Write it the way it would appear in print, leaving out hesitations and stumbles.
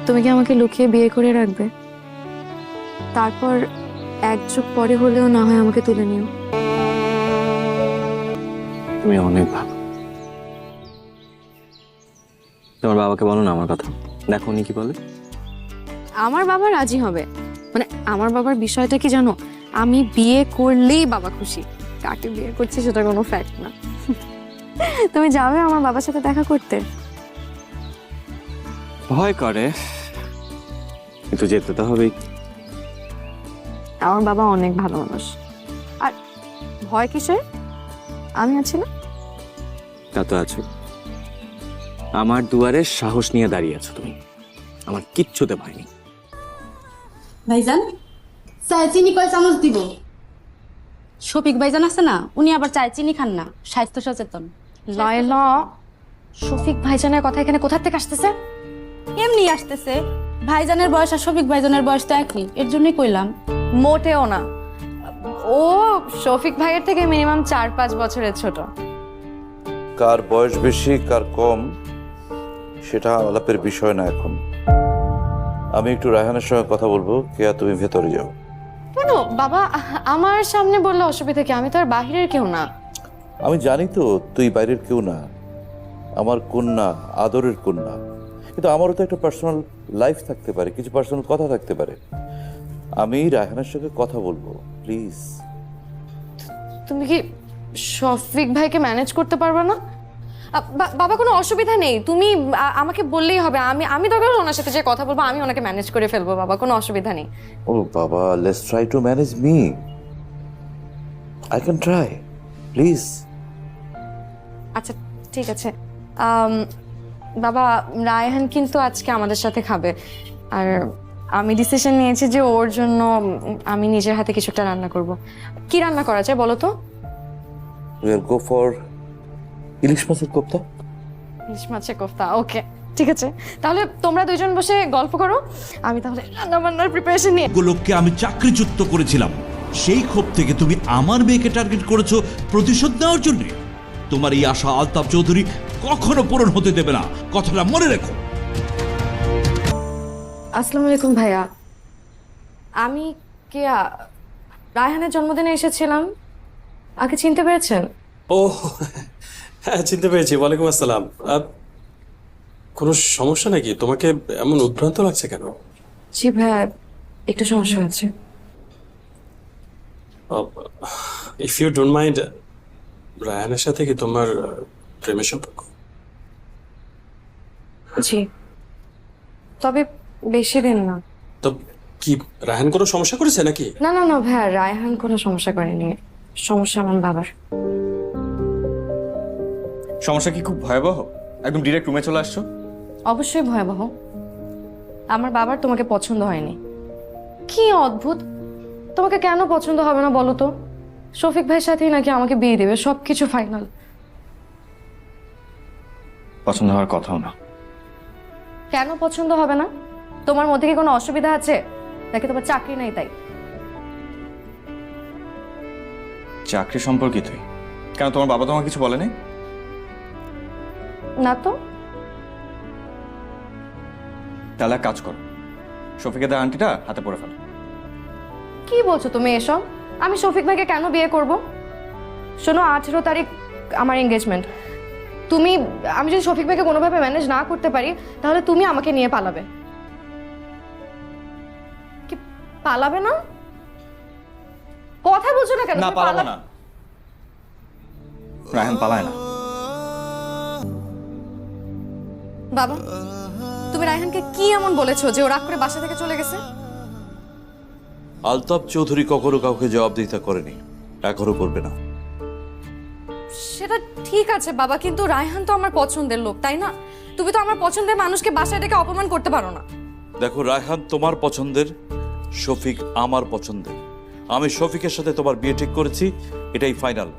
তুমি কি আমাকে লুকিয়ে বিয়ে করে রাখবে? তারপর এক যুগ পরে হলেও না হয় আমাকে তুলে নিও। তুমি অনেক ভালো। তোমার বাবাকে বলো না আমার কথা, দেখো উনি কি বলে। আমার বাবা রাজি হবে, মানে আমার বাবার বিষয়টা কি জানো, আমি বিয়ে করলেই বাবা খুশি। কাকে বিয়ে করছি সেটা কোনো ফ্যাক্ট না। তুমি যাবে আমার বাবার সাথে দেখা করতে? ভয় করে, কিন্তু যেতে তো হবেই। আমার বাবা অনেক ভালো মানুষ, আর ভয় কিসের, আমি আছি না। তা তো আছো, আমার দুয়ারে সাহস নিয়ে দাঁড়িয়ে আছো তুমি, আমার কিচ্ছুতে ভয় নেই। ভাইজান, চায় চিনি কয় চামচ দিব? শফিক ভাইজান আছে না, উনি আবার চায় চিনি খান না, স্বাস্থ্য সচেতন। লায়লা, শফিক ভাইজানের কথা এখানে কোথা থেকে আসতেছে? এমনি আসতেছে, ভাইজানের বয়স আর শফিক ভাইজানের বয়স তো একই, এর জন্যই কইলাম। মোটেও না, ও শফিক ভাইয়ের থেকে মিনিমাম 4-5 বছরের ছোট। কার বয়স বেশি কার কম সেটা আলাপের বিষয় না এখন। আমি একটু রায়হানের সঙ্গে কথা বলবো। কেয়া, তুমি ভেতরে যাও। কেন বাবা, আমার সামনে বললে অসুবিধা কি? আমি তো আর বাহিরের কেউ না। আমি জানি তো তুই বাইরের কেউ না, আমার কন্যা, আদরের কন্যা, কিন্তু আমারও তো একটা পার্সোনাল লাইফ থাকতে পারে, কিছু পার্সোনাল কথা থাকতে পারে। আমি রায়হানের সঙ্গে কথা বলবো, প্লিজ। তুমি কি শফিক ভাইকে ম্যানেজ করতে পারবে না? বাবা কোনো অসুবিধা নেই, তুমি আমাকে বললেই হবে। আমি দরকার হলে ওনার সাথে যে কথা বলবো, আমি ওনাকে ম্যানেজ করে ফেলবো বাবা, কোনো অসুবিধা নেই। ও বাবা, let's try to manage me. I can try, please. আচ্ছা ঠিক আছে। বাবা, রায়হান কিন্তু আজকে আমাদের সাথে খাবে, আর আমি ডিসিশন নিয়েছি যে ওর জন্য আমি নিজের হাতে কিছুটা রান্না করব। কি রান্না করা যায় বলো তো? উইল গো ফর ইলিশ মাছের কোপ্তা। ইলিশ মাছের কোফতা, ওকে ঠিক আছে। তাহলে তোমরা দুইজন বসে গল্প করো, আমি তাহলে রান্না বান্নার প্রিপারেশন নিয়ে। লোককে আমি চাকরিচ্যুত করেছিলাম, সেই ক্ষোভ থেকে তুমি আমার মেয়েকে টার্গেট করেছো প্রতিশোধ নেওয়ার জন্য। তোমার এই আশা আলতাফ চৌধুরী কখনো পূরণ হতে দেবে না, কথাটা মনে রেখো। আসসালামু আলাইকুম ভাইয়া, আমি কেয়া, রায়হানের জন্মদিনে এসেছিলাম। আগে চিনতে পেরেছেন? ও হ্যাঁ, চিনতে পেরেছি। ওয়ালাইকুম আসসালাম। কোনো সমস্যা নাকি? তোমাকে এমন উদ্ভ্রান্ত লাগছে কেন? জি ভাইয়া, একটু সমস্যা হয়েছে। ইফ ইউ ডোন্ট মাইন্ড, রায়ানের সাথে কি তোমার প্রেমের সম্পর্ক? জি, তবে বেশি দিন না। তো কি রায়ান কোনো সমস্যা করেছে নাকি? না না না ভাইয়া, রায়হান কোনো সমস্যা করেনি, সমস্যা আমার বাবার। সমস্যা কি খুব ভয়াবহ? একদম ডিরেক্ট রুমে চলে আসছো। অবশ্যই ভয়াবহ। আমার বাবার তোমাকে পছন্দ হয়নি। কি অদ্ভুত, তোমাকে কেন পছন্দ হবে না বলো তো? শফিক ভাইয়ের সাথেই নাকি আমাকে বিয়ে দেবে, সবকিছু ফাইনাল। পছন্দ হওয়ার কথাও না। কেন পছন্দ হবে না? তোমার মধ্যে কি কোনো অসুবিধা আছে নাকি তোমার চাকরি নাই তাই? চাকরি সম্পর্কিতই। কেন, তোমার বাবা তোমাকে কিছু বলেনি? না তো। তাহলে এক কাজ করো, শফিকের আন্টিটা হাতে পড়ে ফেলো। কি বলছো তুমি এসব? আমি শফিক ভাইকে কেন বিয়ে করব? শোনো, 18 তারিখ আমার এঙ্গেজমেন্ট। আমি যদি শফিক ভাইকে কোনোভাবে ম্যানেজ না করতে পারি, তাহলে তুমি আমাকে নিয়ে পালাবে। কি পালাবে না? কথা বলছো না কেন? না, তুমি পালাবো না। রায়হান পালায় না। বাবা, তুমি রায়হানকে কি এমন বলেছো যে ও রাগ করে বাসা থেকে চলে গেছে? আলতাফ চৌধুরী কখনো কাউকে জবাবদিহিতা করেনি, এখনো করবে না। সেটা ঠিক আছে বাবা, কিন্তু রায়হান তো আমার পছন্দের লোক, তাই না? তুমি তো আমার পছন্দের মানুষকে বাসায় ডেকে অপমান করতে পারো না। দেখো, রায়হান তোমার পছন্দের, শফিক আমার পছন্দের। আমি শফিকের সাথে তোমার বিয়ে ঠিক করেছি, এটাই ফাইনাল।